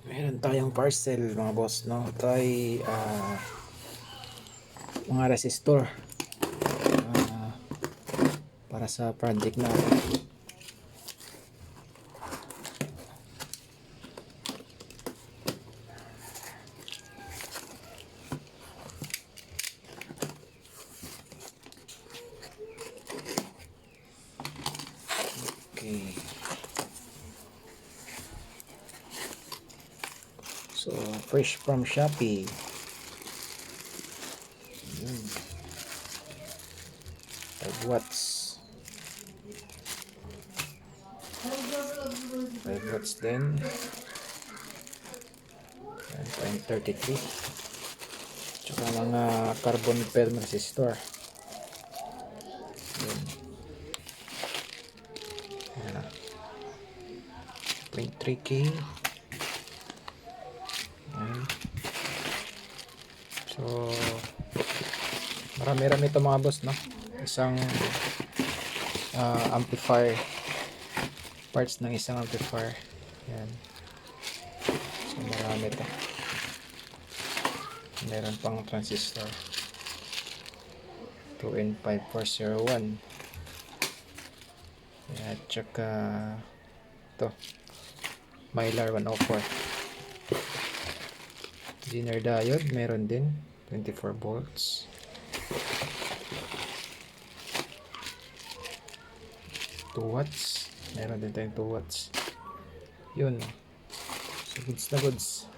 Meron tayong parcel mga boss, no? Ito ay mga resistor ah, para sa project natin. Okay. So, fresh from Shopee. Yun. 5 watts. 5 watts din. 1.33. Tsaka mga carbon film resistor. Yun. Ayan. 0.3K. Ayan. So, marami-rami ito mga boss, no? Isang amplifier. Parts ng isang amplifier. Ayan. So, marami ito. Meron pang transistor. 2N5401. At saka ito. Mylar 104. Zener diode. Meron din. 24 volts. 2 watts. Meron din tayong 2 watts. Yun. So, goods na goods.